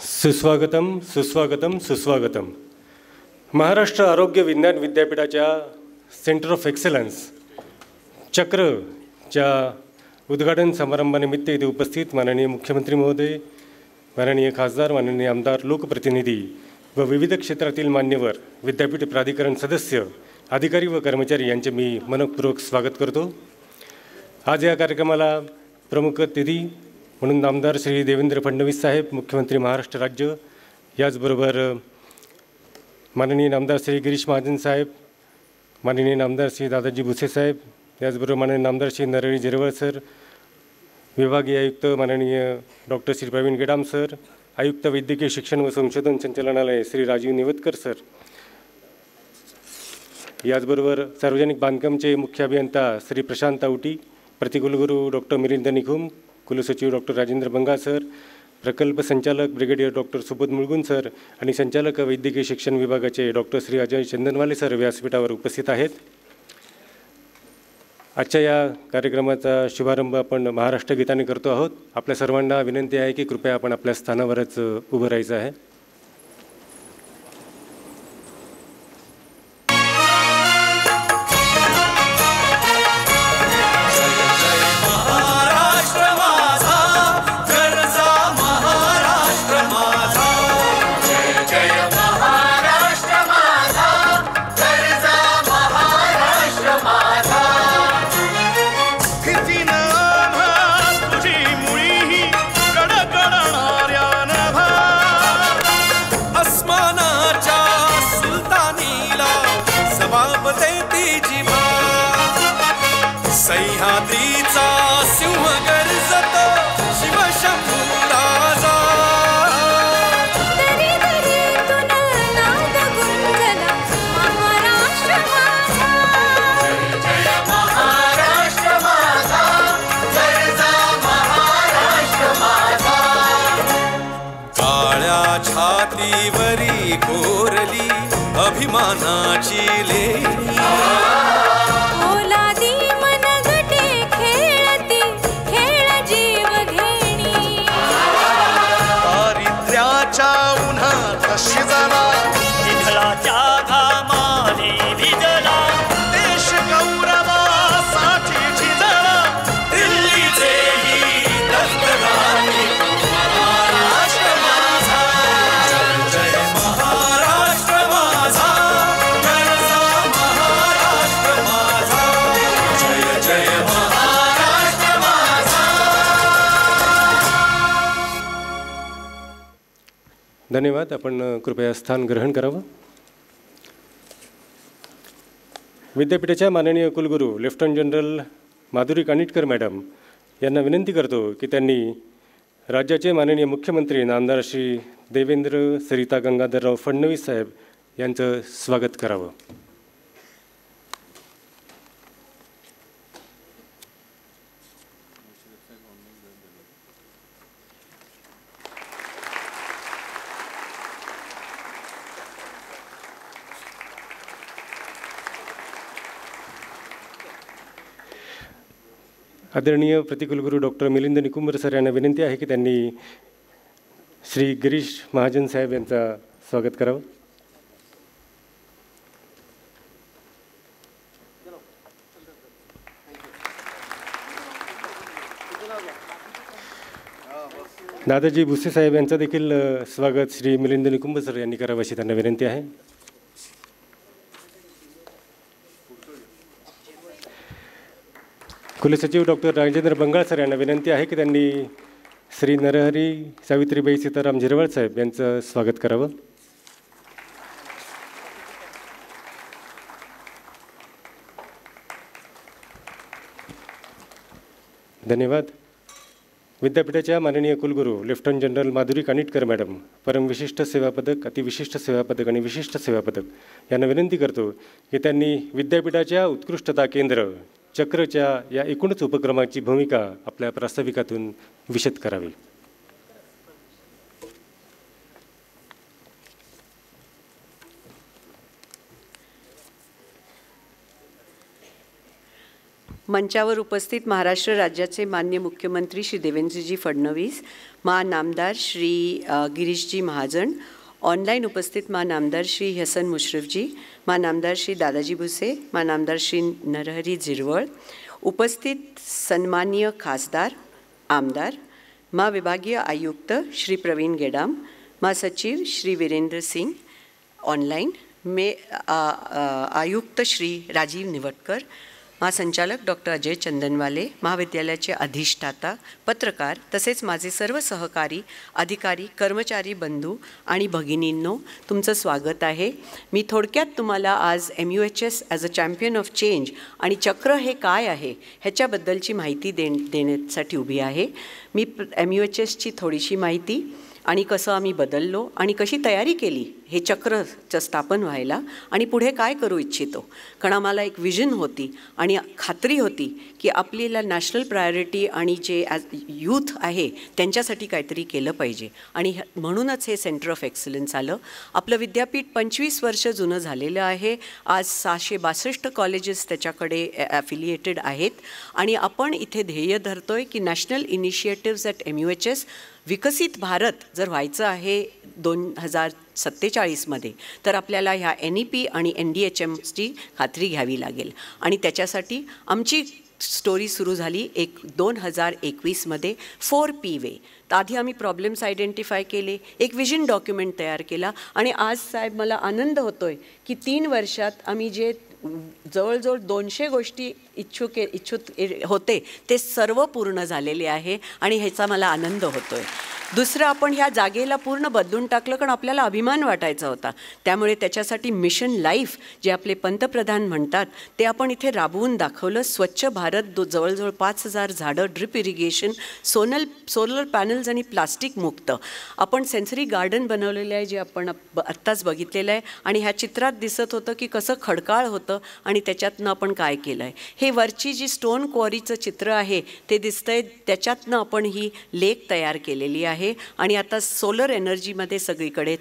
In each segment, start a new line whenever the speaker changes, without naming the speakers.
सुस्वागतम सुस्वागतम सुस्वागतम. महाराष्ट्र आरोग्य विज्ञान विद्यापीठाच्या सेंटर ऑफ एक्सलन्स चक्रच्या उद्घाटन समारंभानिमित्त इथे उपस्थित माननीय मुख्यमंत्री महोदय, माननीय खासदार, माननीय आमदार, लोकप्रतिनिधी व विविध क्षेत्रातील मान्यवर, विद्यापीठ प्राधिकरण सदस्य, अधिकारी व कर्मचारी यांचे मी मनपूर्वक स्वागत करतो. आज या कार्यक्रमाला प्रमुख अतिथी म्हणून आमदार श्री देवेंद्र फडणवीस साहेब, मुख्यमंत्री महाराष्ट्र राज्य, याचबरोबर माननीय नामदार श्री गिरीश महाजन साहेब, माननीय नामदार श्री दादाजी भुसे साहेब, याचबरोबर माननीय नामदार श्री नरहरी झिरवळ सर, विभागीय आयुक्त माननीय डॉक्टर श्री प्रवीण गेडाम सर, आयुक्त वैद्यकीय शिक्षण व संशोधन संचालनालय श्री राजीव निवतकर सर, याचबरोबर सार्वजनिक बांधकामचे मुख्य अभियंता श्री प्रशांत आवटी, प्रतिकुलगुरू डॉक्टर मिलिंद निखुम, कुलसचिव डॉक्टर राजेंद्र बंगा सर, प्रकल्प संचालक ब्रिगेडियर डॉक्टर सुबोध मुळगुण सर आणि संचालक वैद्यकीय शिक्षण विभागाचे डॉक्टर श्री अजय चंदनवाले सर व्यासपीठावर उपस्थित आहेत. आजच्या या कार्यक्रमाचा शुभारंभ आपण महाराष्ट्र गीताने करतो आहोत. आपल्या सर्वांना विनंती आहे की कृपया आपण आपल्या स्थानावरच उभं राहायचं आहे.
सह्याद्रीचा सिंह गर्जतो शिवशंभू राजा,
तरी तरीतून नाद गुंजला महाराष्ट्र माझा.
जय महाराष्ट्र माझा, जय महाराष्ट्र माझा. काळ्या छातीवरी कोरली अभिमानाची लेणी, शिजला विठ्ठलाच्या घामाने भिजला, देश गौरवासाठी झिजला, दिल्लीचे ही दस्तगाणी महाराष्ट्र माझा. जय महाराष्ट्र माझा, गरजा महाराष्ट्र माझा, जय महाराष्ट्र माझा.
धन्यवाद. आपण कृपया स्थान ग्रहण करावं. विद्यापीठाच्या माननीय कुलगुरू lieutenant general Madhuri Kanitkar madam यांना विनंती करतो की त्यांनी राज्याचे माननीय मुख्यमंत्री नामदार श्री देवेंद्र सरिता गंगाधरराव फडणवीस साहेब यांचं स्वागत करावं. आदरणीय प्रतिकुलगुरू डॉक्टर मिलिंद निकुंबर सर यांना विनंती आहे की त्यांनी श्री गिरीश महाजन साहेब यांचं स्वागत करावं. दादाजी भुसे साहेब यांचं देखील स्वागत श्री मिलिंद निकुंबर सर यांनी करावं अशी त्यांना विनंती आहे. कुलसचिव डॉक्टर राजेंद्र बंगाळ सर यांना विनंती आहे की त्यांनी श्री नरहरी सावित्रीबाई सीताराम झिरवळ साहेब यांचं स्वागत करावं. धन्यवाद. विद्यापीठाच्या माननीय कुलगुरू lieutenant general Madhuri Kanitkar madam परमविशिष्ट सेवा पदक, अतिविशिष्ट सेवा पदक आणि विशिष्ट सेवा पदक यांना विनंती करतो की त्यांनी विद्यापीठाच्या उत्कृष्टता केंद्र चक्रच्या या एकूणच उपक्रमाची भूमिका आपल्या प्रास्ताविकातून विशद करावी.
मंचावर उपस्थित महाराष्ट्र राज्याचे माननीय मुख्यमंत्री श्री देवेंद्रजी फडणवीस, महानामदार श्री गिरीशजी महाजन, ऑनलाईन उपस्थित महानामदार श्री हसन मुश्रीफजी, महानामदार श्री दादाजी भुसे, महानामदार श्री नरहरी झिरवळ, उपस्थित सन्माननीय खासदार, आमदार, महाविभागीय आयुक्त श्री प्रवीण गेडाम, महासचिव श्री वीरेंद्र सिंग, ऑनलाईन आयुक्त श्री राजीव निवटकर, महासंचालक डॉक्टर अजय चंदनवाले, महाविद्यालयाचे अधिष्ठाता, पत्रकार तसेच माझे सर्व सहकारी, अधिकारी, कर्मचारी बंधू आणि भगिनींनो, तुमचं स्वागत आहे. मी थोडक्यात तुम्हाला आज MUHS as a champion of change आणि चक्र हे काय आहे ह्याच्याबद्दलची माहिती देण्यासाठी उभी आहे. मी MUHSची थोडीशी माहिती आणि कसं आम्ही बदललो आणि कशी तयारी केली हे चक्रचं स्थापन व्हायला आणि पुढे काय करू इच्छितो. कारण आम्हाला एक विजन होती आणि खात्री होती की आपल्याला नॅशनल प्रायोरिटी आणि जे यूथ आहे त्यांच्यासाठी काहीतरी केलं पाहिजे आणि म्हणूनच हे सेंटर ऑफ एक्सलन्स आलं. आपलं विद्यापीठ 25 वर्ष जुनं झालेलं आहे. आज 662 कॉलेजेस त्याच्याकडे ॲफिलिएटेड आहेत आणि आपण इथे ध्येय धरतोय की नॅशनल इनिशिएटिव्ज ॲट MUHS विकसित भारत जर व्हायचं आहे 2047मध्ये तर आपल्याला ह्या NEP आणि NDHMची खात्री घ्यावी लागेल आणि त्याच्यासाठी आमची स्टोरी सुरू झाली 2021मध्ये 4P वे. तर आधी आम्ही प्रॉब्लेम्स आयडेंटिफाय केले, एक विजन डॉक्युमेंट तयार केला आणि आज साहेब मला आनंद होतोय की 3 वर्षात आम्ही जे जवळजवळ 200 गोष्टी इच्छुक होते ते सर्व पूर्ण झालेले आहे आणि ह्याचा मला आनंद होतोय. दुसरं, आपण ह्या जागेला पूर्ण बदलून टाकलं कारण आपल्याला अभिमान वाटायचा होता. त्यामुळे त्याच्यासाठी मिशन लाईफ जे आपले पंतप्रधान म्हणतात ते आपण इथे राबवून दाखवलं. स्वच्छ भारत, जवळजवळ 5000 झाडं, ड्रिप इरिगेशन, सोलर पॅनल्स आणि प्लास्टिक मुक्त. आपण सेन्सरी गार्डन बनवलेलं आहे जे आपण आत्ताच बघितलेलं आहे आणि ह्या चित्रात दिसत होतं की कसं खडकाळ होतं आणि त्याच्यातनं आपण काय केलं आहे. हे वरची जी स्टोन क्वॉरीचं चित्र आहे ते दिसतंय, त्याच्यातनं आपण ही लेक तयार केलेली आहे आणि आता सोलर एनर्जीमध्ये सगळीकडे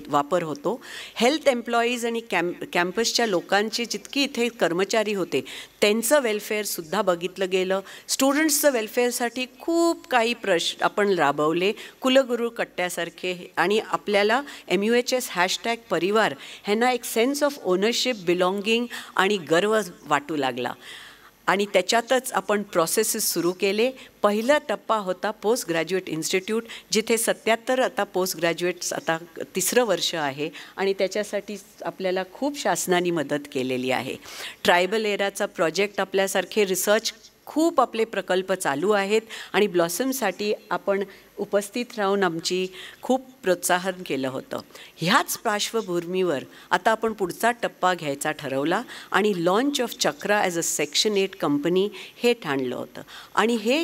वापर होतो. हेल्थ एम्प्लॉईज आणि कॅम्पसच्या लोकांचे जितकी इथे कर्मचारी होते त्यांचं वेलफेअरसुद्धा बघितलं गेलं. स्टुडंट्सचं वेलफेअरसाठी खूप काही आपण राबवले, कुलगुरू कट्ट्यासारखे. आणि आपल्याला MUHS #परिवार ह्यांना एक सेन्स ऑफ ओनरशिप, बिलॉंगिंग आणि गर्व वाटू लागला आणि त्याच्यातच आपण प्रोसेसेस सुरू केले. पहिला टप्पा होता पोस्ट ग्रॅज्युएट इन्स्टिट्यूट, जिथे 77 आता पोस्ट ग्रॅज्युएट्स आता 3रं वर्ष आहे आणि त्याच्यासाठी आपल्याला खूप शासनाने मदत केलेली आहे. ट्रायबल एराचा प्रोजेक्ट, आपल्यासारखे रिसर्च खूप आपले प्रकल्प चालू आहेत आणि ब्लॉसमसाठी आपण उपस्थित राहून आमची खूप प्रोत्साहन केलं होतं. ह्याच पार्श्वभूमीवर आता आपण पुढचा टप्पा घ्यायचा ठरवला आणि launch of chakra as a section 8 company हे ठाणलं होतं. आणि हे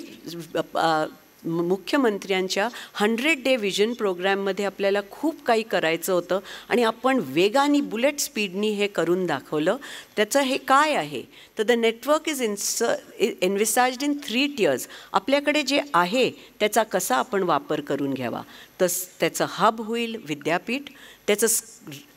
मुख्यमंत्र्यांच्या 100 डे विजन प्रोग्रॅममध्ये आपल्याला खूप काही करायचं होतं आणि आपण वेगाने बुलेट स्पीडनी हे करून दाखवलं. त्याचं हे काय आहे तर the network is envisaged in 3 tiers. आपल्याकडे जे आहे त्याचा कसा आपण वापर करून घ्यावा. तर त्याचं हब होईल विद्यापीठ, त्याचं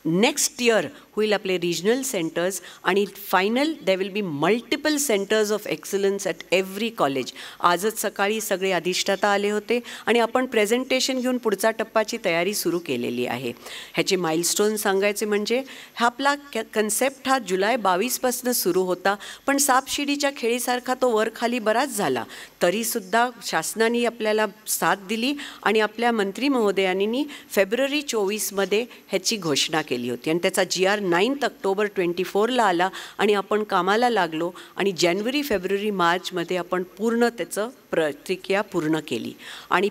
नेक्स्ट टियर होईल आपले रिजनल सेंटर्स आणि final they will be multiple centres of excellence at every college. आजच सकाळी सगळे अधिष्ठाता आले होते आणि आपण प्रेझेंटेशन घेऊन पुढचा टप्पाची तयारी सुरू केलेली आहे. ह्याचे माइलस्टोन सांगायचे म्हणजे हा आपला कन्सेप्ट हा जुलै 22पासून सुरू होता, पण सापशिडीच्या खेळीसारखा तो वर खाली बराच झाला. तरीसुद्धा शासनाने आपल्याला साथ दिली आणि आपल्या मंत्री महोदयांनी फेब्रुवारी 24मध्ये ह्याची घोषणा केली होती आणि त्याचा GR 9 ऑक्टोबर 24ला आला आणि आपण कामाला लागलो आणि जानेवारी, फेब्रुवारी, मार्चमध्ये आपण पूर्ण त्याचं प्रक्रिया पूर्ण केली. आणि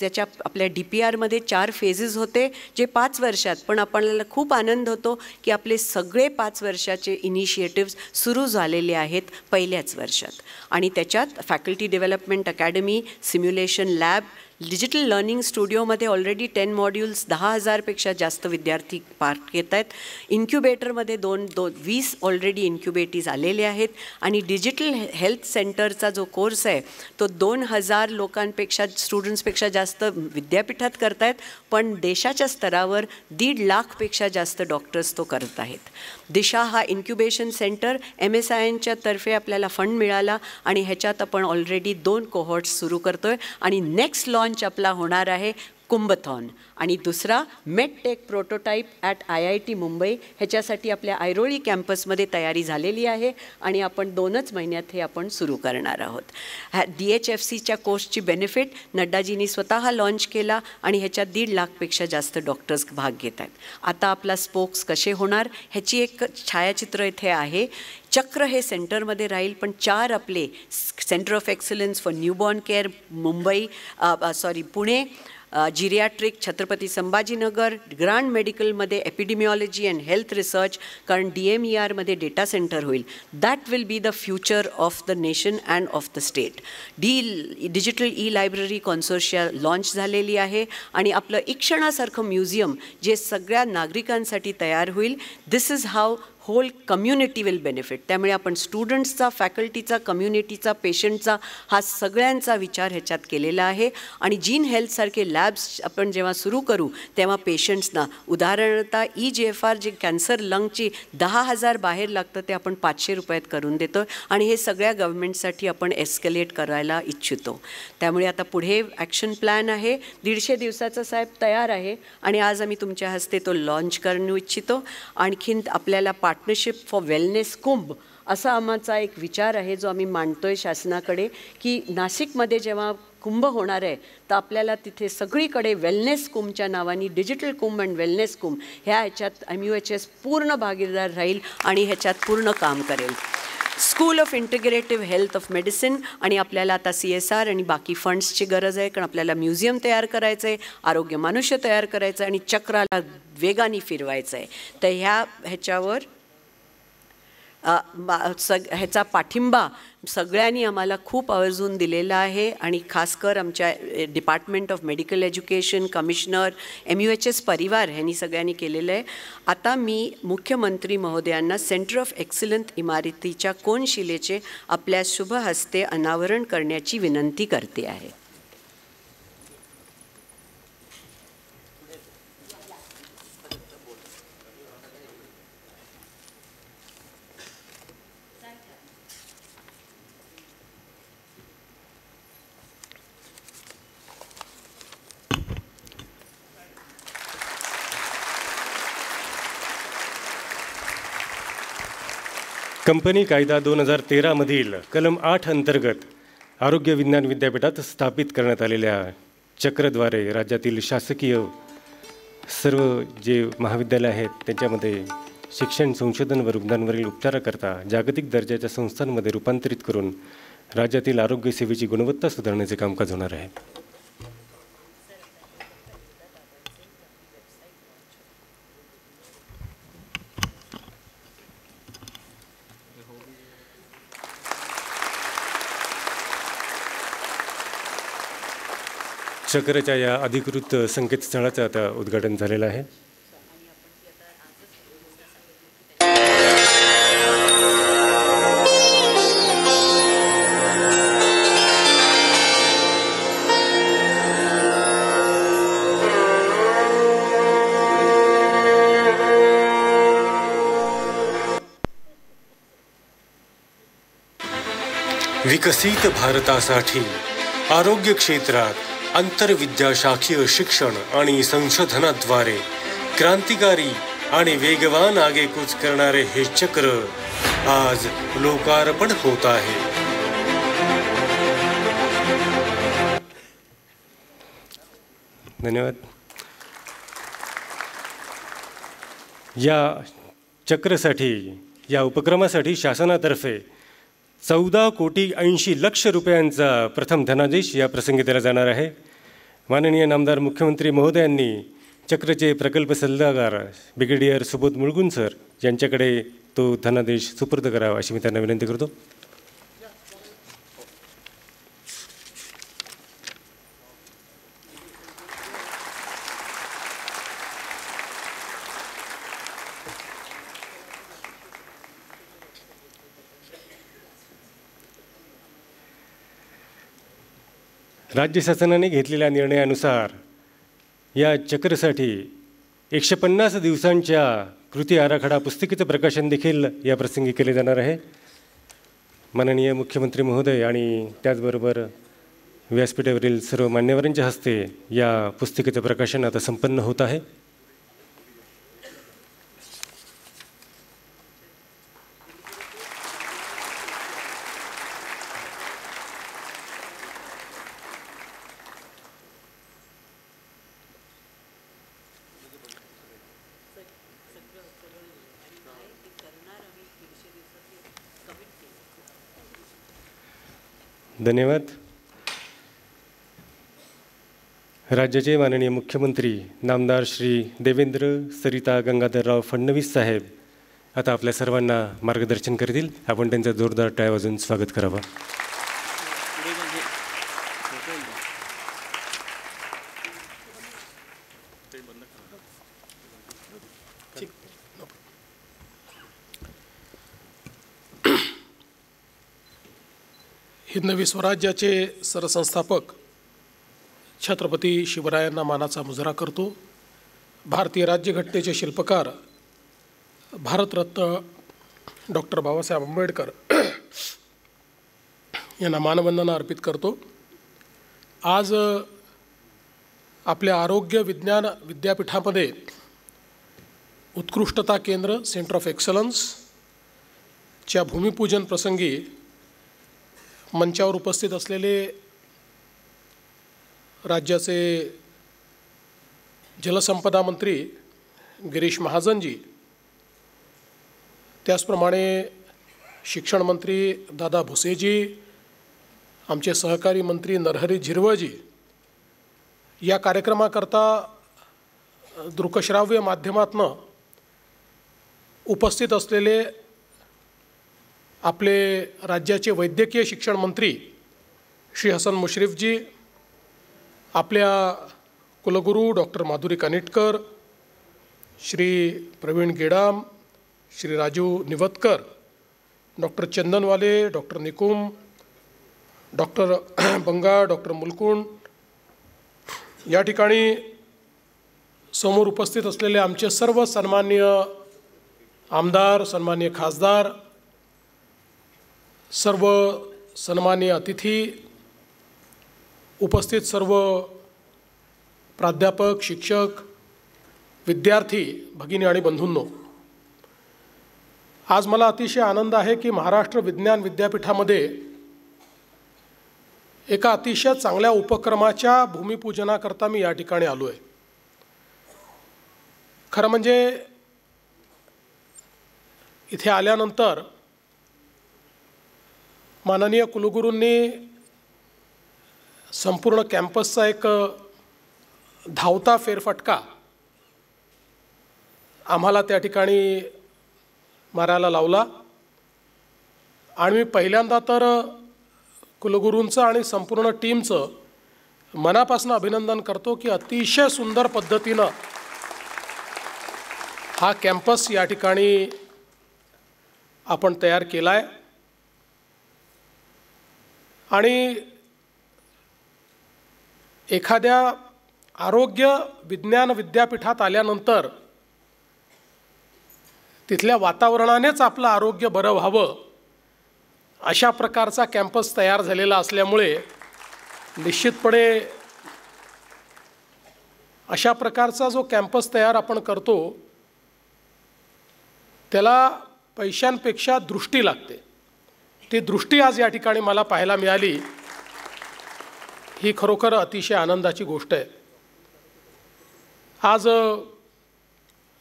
त्याच्या आपल्या DPRमध्ये 4 फेजेस होते जे 5 वर्षात, पण आपल्याला खूप आनंद होतो की आपले सगळे 5 वर्षाचे इनिशिएटिव्स सुरू झालेले आहेत पहिल्याच वर्षात. आणि त्याच्यात faculty development academy, simulation lab, digital learning स्टुडिओमध्ये ऑलरेडी 10 मॉड्यूल्स 10,000पेक्षा जास्त विद्यार्थी पार्ट घेत आहेत. इन्क्युबेटरमध्ये 20 ऑलरेडी इन्क्युबेटीज आलेले आहेत आणि डिजिटल हेल्थ सेंटरचा जो कोर्स आहे तो 2,000 लोकांपेक्षा स्टुडंट्सपेक्षा जास्त विद्यापीठात करत आहेत, पण देशाच्या स्तरावर 1.5 लाखपेक्षा जास्त डॉक्टर्स तो करत आहेत. दिशा हा इन्क्युबेशन सेंटर MSINच्या तर्फे आपल्याला फंड मिळाला आणि ह्याच्यात आपण ऑलरेडी 2 कोहॉर्ट्स सुरू करतोय आणि नेक्स्ट लॉन्च आपला होणार आहे कुंभथॉन. आणि दुसरा medtech prototype at IIT Mumbai, ह्याच्यासाठी आपल्या ऐरोळी कॅम्पसमध्ये तयारी झालेली आहे आणि आपण 2च महिन्यात हे आपण सुरू करणार आहोत. DHFCच्या कोर्सची बेनिफिट नड्डाजींनी स्वतः लॉन्च केला आणि ह्याच्यात 1.5 लाखपेक्षा जास्त डॉक्टर्स भाग घेत आहेत. आता आपला स्पोक्स कसे होणार ह्याची एक छायाचित्र इथे आहे. चक्र हे सेंटरमध्ये राहील, पण 4 आपले centre of excellence for newborn care Pune, geriatric Chhatrapati Sambhajinagar, Grant मेडिकलमध्ये एपिडेमिओलॉजी अँड हेल्थ रिसर्च, कारण DMERमध्ये डेटा सेंटर होईल. That will be the future of the nation and of the state. Digital library consortia launch झालेली आहे आणि आपलं इक्षणासारखं म्युझियम जे सगळ्या नागरिकांसाठी तयार होईल. This is how whole community will benefit. त्यामुळे आपण स्टुडंट्सचा, फॅकल्टीचा, कम्युनिटीचा, पेशंटचा हा सगळ्यांचा विचार ह्याच्यात केलेला आहे. आणि जीन हेल्थसारखे लॅब्स आपण जेव्हा सुरू करू तेव्हा पेशंट्सना उदाहरणतः EGFR जे कॅन्सर लंगची 10,000 बाहेर लागतं ते आपण 500 रुपयात करून देतो आणि हे सगळ्या गव्हर्मेंटसाठी आपण एस्केलेट करायला इच्छितो. त्यामुळे आता पुढे ॲक्शन प्लॅन आहे. 150 दिवसाचा साहेब तयार आहे आणि आज आम्ही तुमच्या हस्ते तो लॉन्च करू इच्छितो. आणखीन आपल्याला पार्टनरशिप फॉर वेलनेस कुंभ असा आमचा एक विचार आहे जो आम्ही मांडतोय शासनाकडे, की नाशिकमध्ये जेव्हा कुंभ होणार आहे तर आपल्याला तिथे सगळीकडे वेलनेस कुंभच्या नावाने digital Kumbh and wellness Kumbh ह्याच्यात MUHS पूर्ण भागीदार राहील आणि ह्याच्यात पूर्ण काम करेल. School of integrative health of medicine आणि आपल्याला आता CSR आणि बाकी फंड्सची गरज आहे, कारण आपल्याला म्युझियम तयार करायचं आहे, आरोग्य मनुष्य तयार करायचं आहे आणि चक्राला वेगाने फिरवायचं आहे. तर ह्याच्यावर ह्याचा पाठिंबा सगळ्यांनी आम्हाला खूप आवर्जून दिलेला आहे आणि खासकर आमच्या department of medical education, commissioner, MUHS परिवार ह्यांनी सगळ्यांनी केलेलं आहे. आता मी मुख्यमंत्री महोदयांना सेंटर ऑफ एक्सलन्स इमारतीच्या कोनशिलेचे आपल्या शुभ हस्ते अनावरण करण्याची विनंती करते आहे.
कंपनी कायदा 2013 मधील कलम 8 अंतर्गत आरोग्य विज्ञान विद्यापीठात स्थापित करण्यात आलेल्या चक्रद्वारे राज्यातील शासकीय सर्व जे महाविद्यालय आहेत त्यांच्यामध्ये शिक्षण, संशोधन व रुग्णांवरील उपचाराकरता जागतिक दर्जाच्या संस्थांमध्ये रूपांतरित करून राज्यातील आरोग्य सेवेची गुणवत्ता सुधारण्याचे कामकाज होणार आहे. चक्रच्या या अधिकृत संकेतस्थळाचं आता उद्घाटन झालेलं आहे. विकसित भारतासाठी आरोग्य क्षेत्रात आंतरविद्याशाखीय शिक्षण आणि संशोधनाद्वारे क्रांतिकारी आणि वेगवान आगेकूच करणारे हे चक्र आज लोकार्पण होत आहे. धन्यवाद. या चक्रसाठी, या उपक्रमासाठी शासनातर्फे 14,80,00,000 रुपयांचा प्रथम धनादेश या प्रसंगी दिला जाणार आहे. माननीय नामदार मुख्यमंत्री महोदयांनी चक्रचे प्रकल्प सल्लागार ब्रिगेडियर सुबोध मुळगुण सर यांच्याकडे तो धनादेश सुपूर्द करावा अशी मी त्यांना विनंती करतो. राज्य शासनाने घेतलेल्या निर्णयानुसार या चक्रसाठी 150 दिवसांच्या कृती आराखडा पुस्तिकेचं प्रकाशन देखील या प्रसंगी केले जाणार आहे. माननीय मुख्यमंत्री महोदय आणि त्याचबरोबर व्यासपीठावरील सर्व मान्यवरांच्या हस्ते या पुस्तिकेचं प्रकाशन आता संपन्न होत आहे. धन्यवाद. राज्याचे माननीय मुख्यमंत्री नामदार श्री देवेंद्र सरिता गंगाधरराव फडणवीस साहेब आता आपल्या सर्वांना मार्गदर्शन करतील. आपण त्यांचं जोरदार टाळ्या वाजवून स्वागत करावं.
हिंदवी स्वराज्याचे सरसंस्थापक छत्रपती शिवरायांना मानाचा मुजरा करतो. भारतीय राज्यघटनेचे शिल्पकार भारतरत्न डॉक्टर बाबासाहेब आंबेडकर यांना मानवंदना अर्पित करतो. आज आपल्या आरोग्य विज्ञान विद्यापीठामध्ये उत्कृष्टता केंद्र सेंटर ऑफ एक्सलन्सच्या भूमिपूजन प्रसंगी मंचावर उपस्थित असलेले राज्याचे जलसंपदा मंत्री गिरीश महाजनजी, त्याचप्रमाणे शिक्षण मंत्री दादा भुसेजी, आमचे सहकारी मंत्री नरहरी झिरवळजी, या कार्यक्रमाकरता दृकश्राव्य माध्यमातून उपस्थित असलेले आपले राज्याचे वैद्यकीय शिक्षण मंत्री श्री हसन मुश्रीफजी, आपल्या कुलगुरू doctor Madhuri Kanitkar, Shri Pravin Gedam, Shri Raju Nivatkar, doctor Chandanwale, doctor Nikum, doctor Banga, doctor Mulkund, या ठिकाणी समोर उपस्थित असलेले आमचे सर्व सन्माननीय आमदार, सन्माननीय खासदार, सर्व सन्माननीय अतिथी, उपस्थित सर्व प्राध्यापक, शिक्षक, विद्यार्थी भगिनी आणि बंधूंनो, आज मला अतिशय आनंद आहे की महाराष्ट्र विज्ञान विद्यापीठामध्ये एका अतिशय चांगल्या उपक्रमाच्या भूमिपूजनाकरता मी या ठिकाणी आलो आहे. खरं म्हणजे इथे आल्यानंतर माननीय कुलगुरूंनी संपूर्ण कॅम्पसचा एक धावता फेरफटका आम्हाला त्या ठिकाणी मारायला लावला आणि मी पहिल्यांदा तर कुलगुरूंचं आणि संपूर्ण टीमचं मनापासून अभिनंदन करतो की अतिशय सुंदर पद्धतीनं हा कॅम्पस या ठिकाणी आपण तयार केला आहे. आणि एखाद्या आरोग्य विज्ञान विद्यापीठात आल्यानंतर तिथल्या वातावरणानेच आपलं आरोग्य बरं व्हावं अशा प्रकारचा कॅम्पस तयार झालेला असल्यामुळे निश्चितपणे अशा प्रकारचा जो कॅम्पस तयार आपण करतो त्याला पैशांपेक्षा दृष्टी लागते. ती दृष्टी आज या ठिकाणी मला पाहायला मिळाली, ही खरोखर अतिशय आनंदाची गोष्ट आहे. आज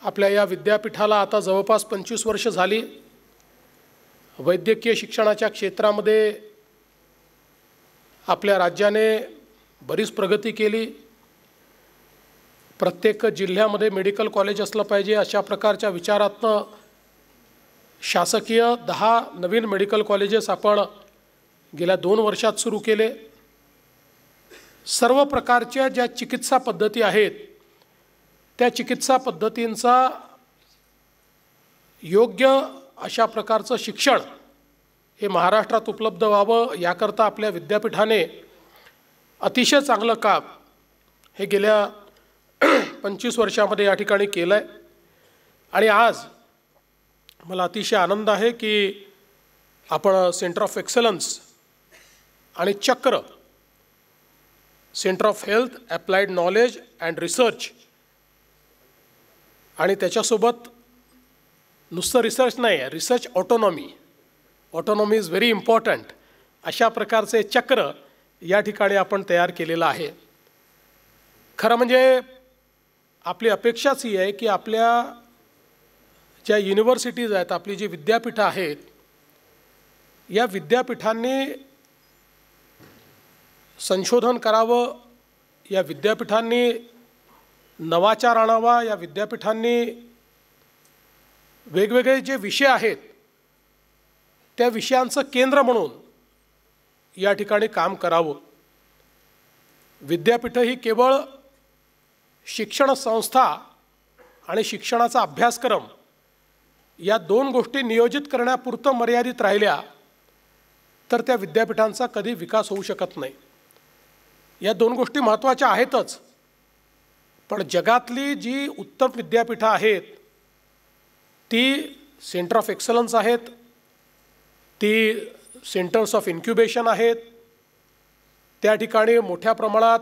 आपल्या या विद्यापीठाला आता जवळपास 25 वर्ष झाली. वैद्यकीय शिक्षणाच्या क्षेत्रामध्ये आपल्या राज्याने बरीच प्रगती केली. प्रत्येक जिल्ह्यामध्ये मेडिकल कॉलेज असलं पाहिजे अशा प्रकारच्या विचारातनं शासकीय 10 नवीन मेडिकल कॉलेजेस आपण गेल्या 2 वर्षात सुरू केले. सर्व प्रकारच्या ज्या चिकित्सा पद्धती आहेत त्या चिकित्सा पद्धतींचा योग्य अशा प्रकारचं शिक्षण हे महाराष्ट्रात उपलब्ध व्हावं याकरता आपल्या विद्यापीठाने अतिशय चांगलं काम हे गेल्या 25 वर्षामध्ये या ठिकाणी केलं आहे. आणि आज मला अतिशय आनंद आहे की आपण सेंटर ऑफ एक्सलन्स आणि चक्र, centre of health applied knowledge and research, आणि त्याच्यासोबत नुसतं रिसर्च नाही आहे, research autonomy is very important, अशा प्रकारचे चक्र या ठिकाणी आपण तयार केलेलं आहे. खरं म्हणजे आपली अपेक्षाच ही आहे की आपल्या ज्या युनिव्हर्सिटीज आहेत, आपली जी विद्यापीठं आहेत, या विद्यापीठांनी संशोधन करावं, या विद्यापीठांनी नवाचार आणावा, या विद्यापीठांनी वेगवेगळे जे विषय आहेत त्या विषयांचं केंद्र म्हणून या ठिकाणी काम करावं. विद्यापीठं ही केवळ शिक्षण संस्था आणि शिक्षणाचा अभ्यासक्रम या दोन गोष्टी नियोजित करण्यापुरतं मर्यादित राहिल्या तर त्या विद्यापीठांचा कधी विकास होऊ शकत नाही. या दोन गोष्टी महत्त्वाच्या आहेतच, पण जगातली जी उत्तम विद्यापीठं आहेत ती सेंटर ऑफ एक्सलन्स आहेत, ती सेंटर्स ऑफ इन्क्युबेशन आहेत, त्या ठिकाणी मोठ्या प्रमाणात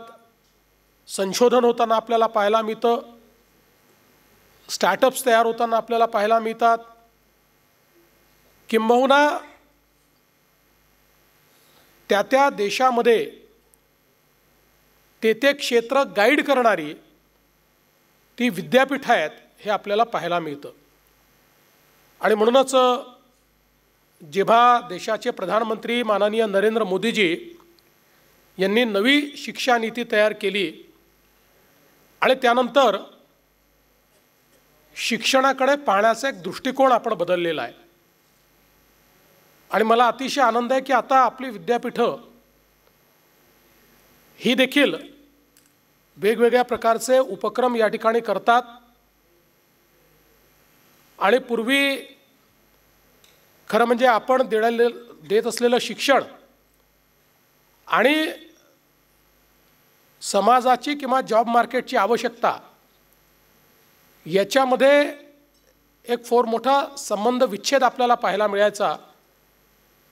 संशोधन होताना आपल्याला पाहायला मिळतं, स्टार्टअप्स तयार होताना आपल्याला पाहायला मिळतात, किंबहुना त्या देशामध्ये ते क्षेत्र गाईड करणारी ती विद्यापीठं आहेत हे आपल्याला पाहायला मिळतं. आणि म्हणूनच जेव्हा देशाचे प्रधानमंत्री माननीय नरेंद्र मोदीजी यांनी नवी शिक्षा नीती तयार केली आणि त्यानंतर शिक्षणाकडे पाहण्याचा एक दृष्टिकोन आपण बदललेला आहे. आणि मला अतिशय आनंद आहे की आता आपली विद्यापीठं ही देखील वेगवेगळ्या प्रकारचे उपक्रम या ठिकाणी करतात. आणि पूर्वी खरं म्हणजे आपण देत असलेलं शिक्षण आणि समाजाची किंवा जॉब मार्केटची आवश्यकता याच्यामध्ये एक फार मोठा संबंध विच्छेद आपल्याला पाहायला मिळायचा.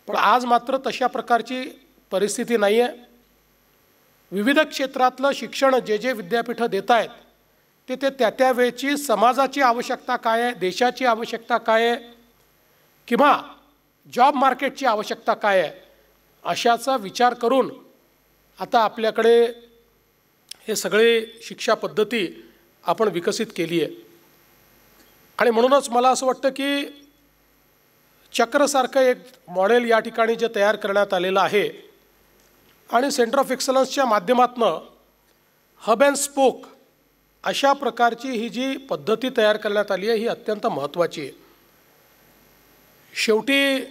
पण आज मात्र तशा प्रकारची परिस्थिती नाही आहे. विविध क्षेत्रातलं शिक्षण जे विद्यापीठं देत आहेत ते त्या वेळची समाजाची आवश्यकता काय आहे, देशाची आवश्यकता काय आहे, किंवा जॉब मार्केटची आवश्यकता काय आहे, अशाचा विचार करून आता आपल्याकडे हे सगळे शिक्षा पद्धती आपण विकसित केली आहे. आणि म्हणूनच मला असं वाटतं की चक्रसारखं एक मॉडेल या ठिकाणी जे तयार करण्यात आलेलं आहे आणि सेंटर ऑफ एक्सलन्सच्या माध्यमातून हब अँड स्पोक अशा प्रकारची ही जी पद्धती तयार करण्यात आली आहे ही अत्यंत महत्त्वाची आहे. शेवटी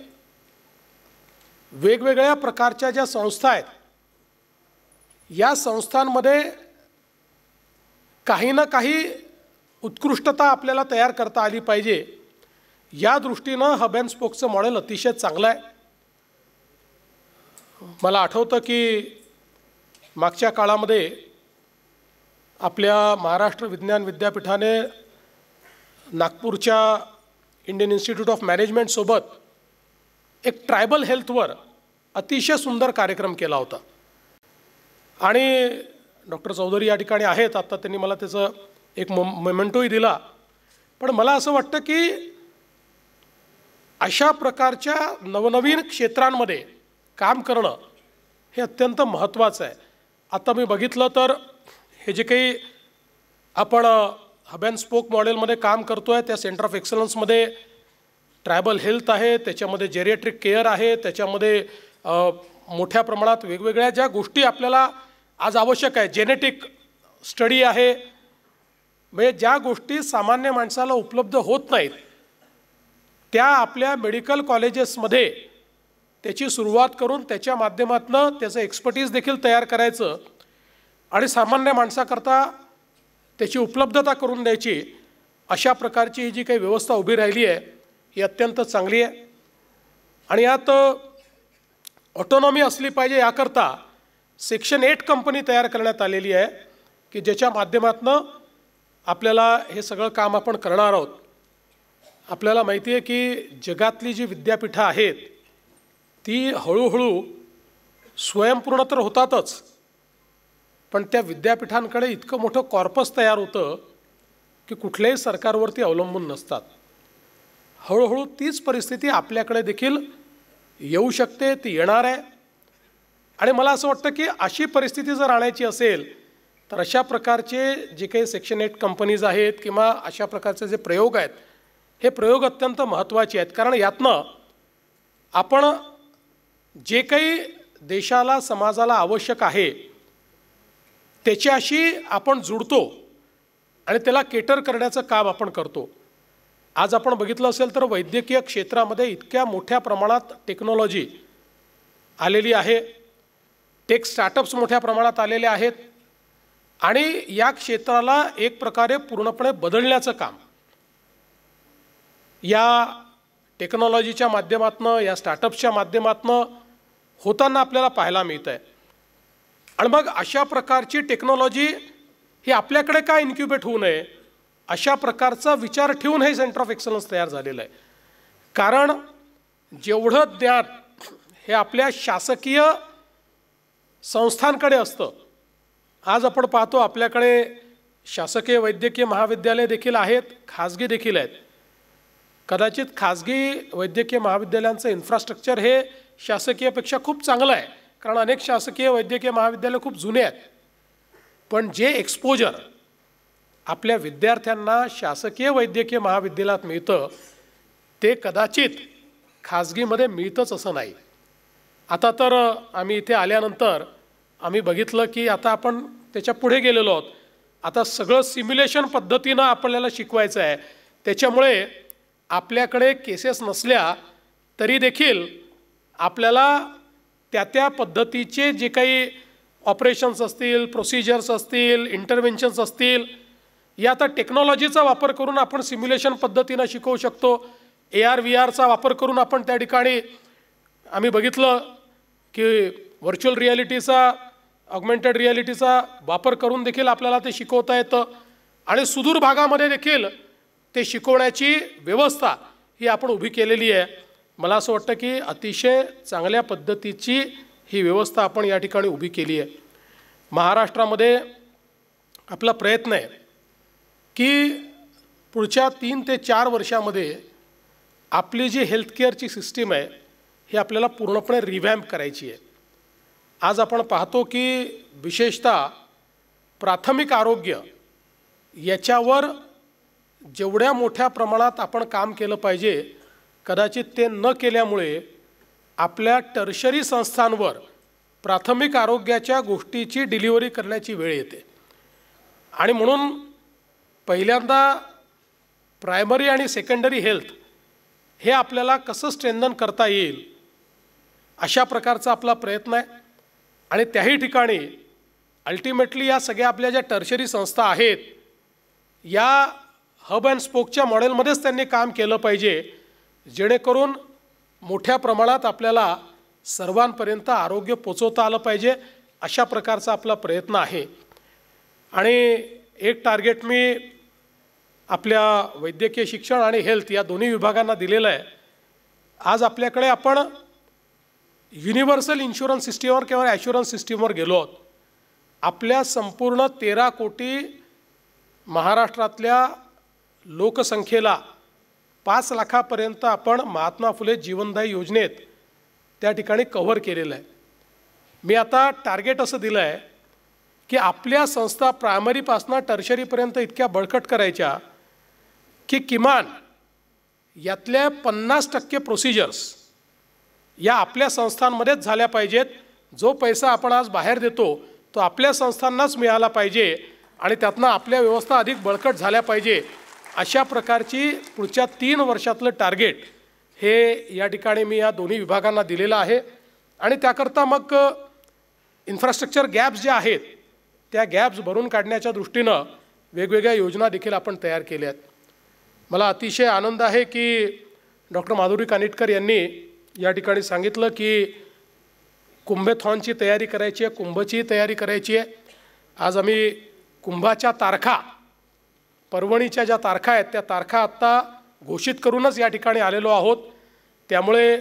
वेगवेगळ्या प्रकारच्या ज्या संस्था आहेत या संस्थांमध्ये काही ना काही उत्कृष्टता आपल्याला तयार करता आली पाहिजे. या दृष्टीनं हब अँड स्पोकचं मॉडेल अतिशय चांगलं आहे. मला आठवतं की मागच्या काळामध्ये आपल्या महाराष्ट्र विज्ञान विद्यापीठाने नागपूरच्या इंडियन इन्स्टिट्यूट ऑफ मॅनेजमेंटसोबत एक ट्रायबल हेल्थवर अतिशय सुंदर कार्यक्रम केला होता. आणि डॉक्टर चौधरी या ठिकाणी आहेत, आता त्यांनी मला त्याचं एक मोमेंटोही दिला. पण मला असं वाटतं की अशा प्रकारच्या नवनवीन क्षेत्रांमध्ये काम करणं हे अत्यंत महत्त्वाचं आहे. आता मी बघितलं तर हे जे काही आपण हब अँड स्पोक मॉडेलमध्ये काम करतो आहे त्या सेंटर ऑफ एक्सलन्समध्ये ट्रायबल हेल्थ आहे, त्याच्यामध्ये जेरिएट्रिक केअर आहे, त्याच्यामध्ये मोठ्या प्रमाणात वेगवेगळ्या ज्या गोष्टी आपल्याला आज आवश्यक आहे, जेनेटिक स्टडी आहे, म्हणजे ज्या गोष्टी सामान्य माणसाला उपलब्ध होत नाहीत त्या आपल्या मेडिकल कॉलेजेसमध्ये त्याची सुरुवात करून त्याच्या माध्यमातून त्याचं एक्सपर्टीज देखील तयार करायचं आणि सामान्य माणसाकरता त्याची उपलब्धता करून द्यायची. अशा प्रकारची ही जी काही व्यवस्था उभी राहिली आहे ही अत्यंत चांगली आहे. आणि यात ऑटोनॉमी असली पाहिजे याकरता सेक्शन 8 कंपनी तयार करण्यात आलेली आहे की ज्याच्या माध्यमातून आपल्याला हे सगळं काम आपण करणार आहोत. आपल्याला माहिती आहे की जगातली जी विद्यापीठं आहेत ती हळूहळू स्वयंपूर्ण तर होतातच, पण त्या विद्यापीठांकडे इतकं मोठं कॉर्पस तयार होतं की कुठल्याही सरकारवरती अवलंबून नसतात. हळूहळू तीच परिस्थिती आपल्याकडे देखील येऊ शकते, ती येणार आहे. आणि मला असं वाटतं की अशी परिस्थिती जर आणायची असेल तर अशा प्रकारचे जे काही सेक्शन 8 कंपनीज आहेत किंवा अशा प्रकारचे जे प्रयोग आहेत हे प्रयोग अत्यंत महत्त्वाचे आहेत. कारण यातनं आपण जे काही देशाला समाजाला आवश्यक आहे त्याच्याशी आपण जुडतो आणि त्याला केटर करण्याचं काम आपण करतो. आज आपण बघितलं असेल तर वैद्यकीय क्षेत्रामध्ये इतक्या मोठ्या प्रमाणात टेक्नॉलॉजी आलेली आहे, टेक स्टार्टअप्स मोठ्या प्रमाणात आलेले आहेत आणि या क्षेत्राला एक प्रकारे पूर्णपणे बदलण्याचं काम या टेक्नॉलॉजीच्या माध्यमातून, या स्टार्टअप्सच्या माध्यमातून होताना आपल्याला पाहायला मिळतं आहे. आणि मग अशा प्रकारची टेक्नॉलॉजी ही आपल्याकडे का इन्क्युबेट होऊ नये अशा प्रकारचा विचार ठेवून हे सेंटर ऑफ एक्सलन्स तयार झालेलं आहे. कारण जेवढं ज्ञान हे आपल्या शासकीय संस्थांकडे असतं, आज आपण पाहतो आपल्याकडे शासकीय वैद्यकीय महाविद्यालय देखील आहेत, खाजगी देखील आहेत. कदाचित खाजगी वैद्यकीय महाविद्यालयांचं इन्फ्रास्ट्रक्चर हे शासकीयपेक्षा खूप चांगलं आहे, कारण अनेक शासकीय वैद्यकीय महाविद्यालय खूप जुने आहेत. पण जे एक्सपोजर आपल्या विद्यार्थ्यांना शासकीय वैद्यकीय महाविद्यालयात मिळतं ते कदाचित खाजगीमध्ये मिळतंच असं नाही. आता तर आम्ही इथे आल्यानंतर आम्ही बघितलं की आता आपण त्याच्या पुढे गेलेलो आहोत. आता सगळं सिम्युलेशन पद्धतीनं आपल्याला शिकवायचं आहे. त्याच्यामुळे आपल्याकडे केसेस नसल्या तरी देखील आपल्याला त्या पद्धतीचे जे काही ऑपरेशन्स असतील, प्रोसिजर्स असतील, इंटरव्हेन्शन्स असतील, या आता टेक्नॉलॉजीचा वापर करून आपण सिम्युलेशन पद्धतीनं शिकवू शकतो. AR VR वापर करून आपण त्या ठिकाणी आम्ही बघितलं की व्हर्च्युअल रिॲलिटीचा, ऑगमेंटेड रिॲलिटीचा वापर करून देखील आपल्याला ते शिकवता येतं आणि सुदूर भागामध्ये देखील ते शिकवण्याची व्यवस्था ही आपण उभी केलेली आहे. मला असं वाटतं की अतिशय चांगल्या पद्धतीची ही व्यवस्था आपण या ठिकाणी उभी केली आहे. महाराष्ट्रामध्ये आपला प्रयत्न आहे की पुढच्या 3 ते 4 वर्षामध्ये आपली जी हेल्थकेअरची सिस्टीम आहे ही आपल्याला पूर्णपणे रिव्हॅम्प करायची आहे. आज आपण पाहतो की विशेषतः प्राथमिक आरोग्य याच्यावर जेवढ्या मोठ्या प्रमाणात आपण काम केलं पाहिजे कदाचित ते न केल्यामुळे आपल्या टर्शरी संस्थांवर प्राथमिक आरोग्याच्या गोष्टीची डिलिव्हरी करण्याची वेळ येते. आणि म्हणून पहिल्यांदा प्रायमरी आणि सेकंडरी हेल्थ हे आपल्याला कसं स्ट्रेंथन करता येईल अशा प्रकारचा आपला प्रयत्न आहे. आणि त्याही ठिकाणी अल्टिमेटली या सगळ्या आपल्या ज्या टर्शरी संस्था आहेत या हब अँड स्पोकच्या मॉडेलमध्येच त्यांनी काम केलं पाहिजे, जेणेकरून मोठ्या प्रमाणात आपल्याला सर्वांपर्यंत आरोग्य पोचवता आलं पाहिजे अशा प्रकारचा आपला प्रयत्न आहे. आणि एक टार्गेट मी आपल्या वैद्यकीय शिक्षण आणि हेल्थ या दोन्ही विभागांना दिलेलं आहे. आज आपल्याकडे आपण युनिव्हर्सल इन्शुरन्स सिस्टीमवर किंवा ॲश्युरन्स सिस्टीमवर गेलो आहोत. आपल्या संपूर्ण 13 कोटी महाराष्ट्रातल्या लोकसंख्येला 5 लाखापर्यंत आपण महात्मा फुले जीवनदायी योजनेत त्या ठिकाणी कव्हर केलेलं आहे. मी आता टार्गेट असं दिलं आहे की आपल्या संस्था प्रायमरीपासून टर्शरीपर्यंत इतक्या बळकट करायच्या की किमान यातल्या 50% प्रोसिजर्स या आपल्या संस्थांमध्येच झाल्या पाहिजेत. जो पैसा आपण आज बाहेर देतो तो आपल्या संस्थांनाच मिळाला पाहिजे आणि त्यातनं आपल्या व्यवस्था अधिक बळकट झाल्या पाहिजे. अशा प्रकारची पुढच्या 3 वर्षातलं टार्गेट हे या ठिकाणी मी या दोन्ही विभागांना दिलेलं आहे. आणि त्याकरता मग इन्फ्रास्ट्रक्चर गॅप्स जे आहेत त्या गॅप्स भरून काढण्याच्या दृष्टीनं वेगवेगळ्या योजना देखील आपण तयार केल्या आहेत. मला अतिशय आनंद आहे की डॉक्टर माधुरी कानिटकर यांनी या ठिकाणी सांगितलं की कुंभेथॉनची तयारी करायची आहे, कुंभची तयारी करायची आहे. आज आम्ही कुंभाच्या तारखा, परभणीच्या ज्या तारखा आहेत त्या तारखा आत्ता घोषित करूनच या ठिकाणी आलेलो आहोत. त्यामुळे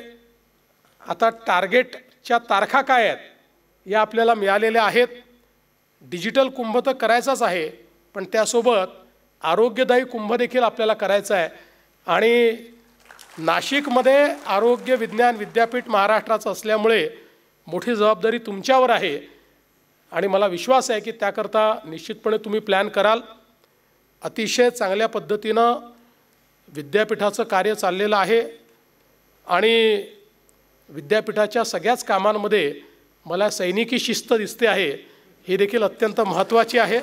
आता टार्गेटच्या तारखा काय आहेत या आपल्याला मिळालेल्या आहेत. डिजिटल कुंभ तर करायचाच आहे, पण त्यासोबत आरोग्यदायी कुंभ देखील आपल्याला करायचा आहे. आणि नाशिकमध्ये आरोग्य विज्ञान विद्यापीठ महाराष्ट्राचं असल्यामुळे मोठी जबाबदारी तुमच्यावर आहे आणि मला विश्वास आहे की त्याकरता निश्चितपणे तुम्ही प्लॅन कराल. अतिशय चांगल्या पद्धतीनं विद्यापीठाचं कार्य चाललेलं आहे आणि विद्यापीठाच्या सगळ्याच कामांमध्ये मला सैनिकी शिस्त दिसते आहे, ही देखील अत्यंत महत्त्वाची आहे.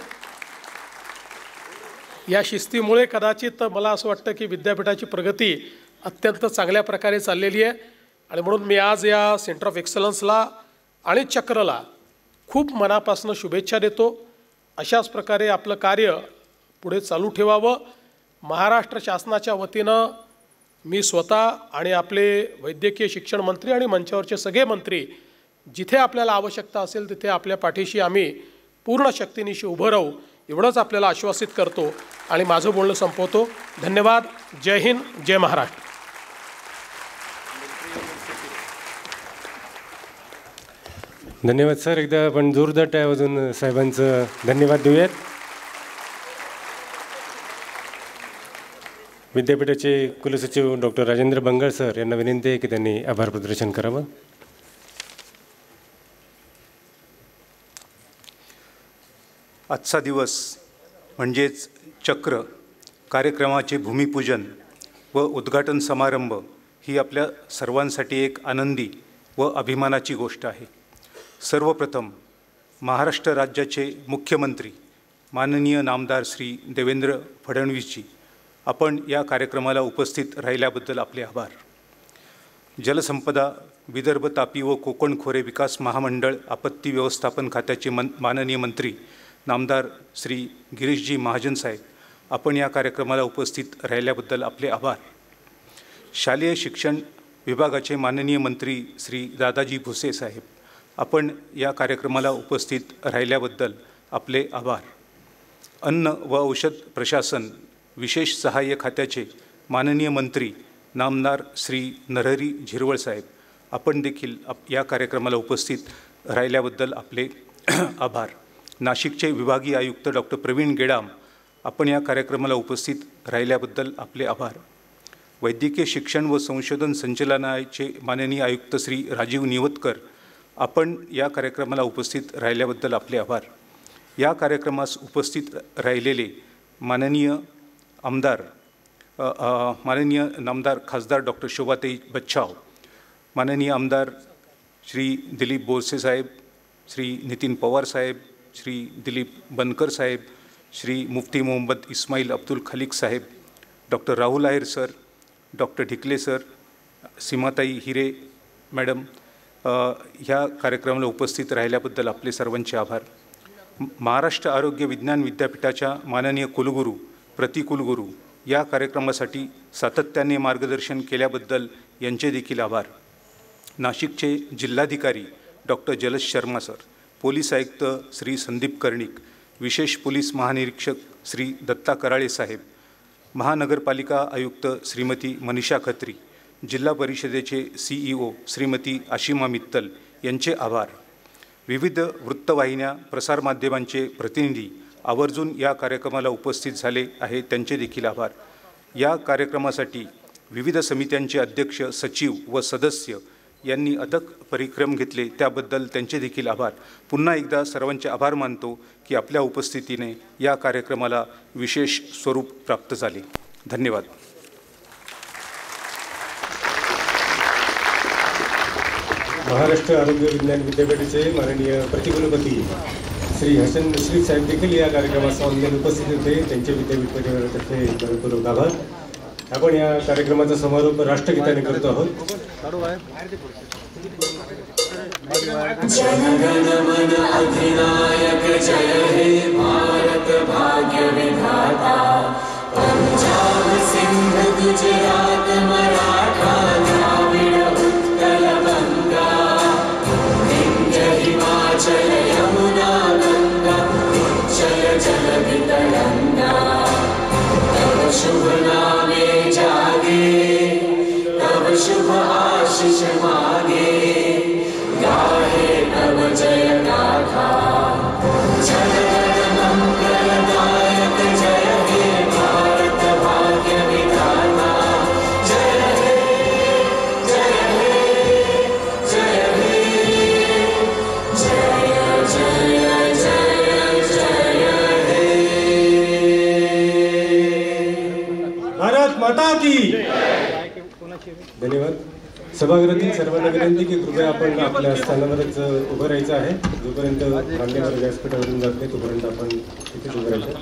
या शिस्तीमुळे कदाचित मला असं वाटतं की विद्यापीठाची प्रगती अत्यंत चांगल्या प्रकारे चाललेली आहे. आणि म्हणून मी आज या सेंटर ऑफ एक्सलन्सला आणि चक्रला खूप मनापासून शुभेच्छा देतो. अशाच प्रकारे आपलं कार्य पुढे चालू ठेवावं. महाराष्ट्र शासनाच्या वतीनं मी स्वतः आणि आपले वैद्यकीय शिक्षण मंत्री आणि मंचावरचे सगळे मंत्री जिथे आपल्याला आवश्यकता असेल तिथे आपल्या पाठीशी आम्ही पूर्ण शक्तीनिशी उभं राहू, एवढंच आपल्याला आश्वासित करतो आणि माझं बोलणं संपवतो. धन्यवाद. जय हिंद, जय महाराष्ट्र.
धन्यवाद सर. एकदा आपण जोरदार टाळ्या वाजवून साहेबांचं धन्यवाद देऊयात. विद्यापीठाचे कुलसचिव डॉक्टर राजेंद्र बंगाळ सर यांना विनंती आहे की त्यांनी आभार प्रदर्शन करावं.
आजचा दिवस म्हणजेच चक्र कार्यक्रमाचे भूमिपूजन व उद्घाटन समारंभ ही आपल्या सर्वांसाठी एक आनंदी व अभिमानाची गोष्ट आहे. सर्वप्रथम महाराष्ट्र राज्याचे मुख्यमंत्री माननीय नामदार श्री देवेंद्र फडणवीसजी, आपण या कार्यक्रमाला उपस्थित राहिल्याबद्दल आपले आभार. जलसंपदा, विदर्भ, तापी व कोकण खोरे विकास महामंडळ आपत्ती व्यवस्थापन खात्याचे माननीय मंत्री नामदार श्री गिरीशजी महाजन साहेब, आपण या कार्यक्रमाला उपस्थित राहिल्याबद्दल आपले आभार. शालेय शिक्षण विभागाचे माननीय मंत्री श्री दादाजी भुसे साहेब, आपण या कार्यक्रमाला उपस्थित राहिल्याबद्दल आपले आभार. अन्न व औषध प्रशासन विशेष सहाय्य खात्याचे माननीय मंत्री नामदार श्री नरहरी झिरवळ साहेब, आपण देखील या कार्यक्रमाला उपस्थित राहिल्याबद्दल आपले आभार. नाशिकचे विभागीय आयुक्त डॉक्टर प्रवीण गेडाम, आपण या कार्यक्रमाला उपस्थित राहिल्याबद्दल आपले आभार. वैद्यकीय शिक्षण व संशोधन संचालनालयाचे माननीय आयुक्त श्री राजीव निवतकर, आपण या कार्यक्रमाला उपस्थित राहिल्याबद्दल आपले आभार. या कार्यक्रमास उपस्थित राहिलेले माननीय नामदार खासदार डॉक्टर शोभाताई बच्छाव, माननीय आमदार श्री दिलीप बोरसे साहेब, श्री नितीन पवार साहेब, श्री दिलीप बनकर साहेब, श्री मुफ्ती मोहम्मद इस्माईल अब्दुल खलीक साहेब, doctor Rahul Aher sir, doctor Dhikle sir, सीमाताई हिरे मॅडम, ह्या कार्यक्रमाला उपस्थित राहिल्याबद्दल आपले सर्वांचे आभार. महाराष्ट्र आरोग्य विज्ञान विद्यापीठाच्या माननीय कुलगुरू, प्रतिकुलगुरू या कार्यक्रमासाठी सातत्याने मार्गदर्शन केल्याबद्दल यांचे देखील आभार. नाशिकचे जिल्हाधिकारी doctor Jalaj Sharma sir, police आयुक्त श्री संदीप कर्णिक, विशेष पोलीस महानिरीक्षक श्री दत्ता कराळे साहेब, महानगरपालिका आयुक्त श्रीमती मनीषा खत्री, जिल्हा परिषदेचे CEO श्रीमती आशिमा मित्तल यांचे आभार. विविध वृत्तवाहिन्या, प्रसारमाध्यमांचे प्रतिनिधी आवर्जून या कार्यक्रमाला उपस्थित झाले आहे, त्यांचे देखील आभार. या कार्यक्रमासाठी विविध समित्यांचे अध्यक्ष, सचिव व सदस्य यांनी अथक परिश्रम घेतले, त्याबद्दल त्यांचे देखील आभार. पुन्हा एकदा सर्वांचे आभार मानतो की आपल्या उपस्थितीने या कार्यक्रमाला विशेष स्वरूप प्राप्त झाले. धन्यवाद.
महाराष्ट्र आरोग्य विज्ञान विद्यापीठाचे माननीय प्रतिकुलपती श्री हसन नसरी साहेब देखील या कार्यक्रमास ऑनलाईन उपस्थित होते, त्यांचे विद्यापीठ परिवारातर्फे मनपूर्वक आभार. आपण या कार्यक्रमाचा समारोप राष्ट्रगीताने करतो आहोत.
जनगणमन अधिनायक जय हे भारत भाग्य विधाता, पंजाब सिंध गुजरात मराठा द्राविड उत्कल बंगा,
भारत माता की धन्यवाद. सभागृहातील सर्वांना विनंती की कृपया आपण आपल्या स्थानावरच उभं राहायचं आहे. जोपर्यंत मान्यवर व्यासपीठावरून जात नाही तोपर्यंत आपण तिथेच उभं राहायचं.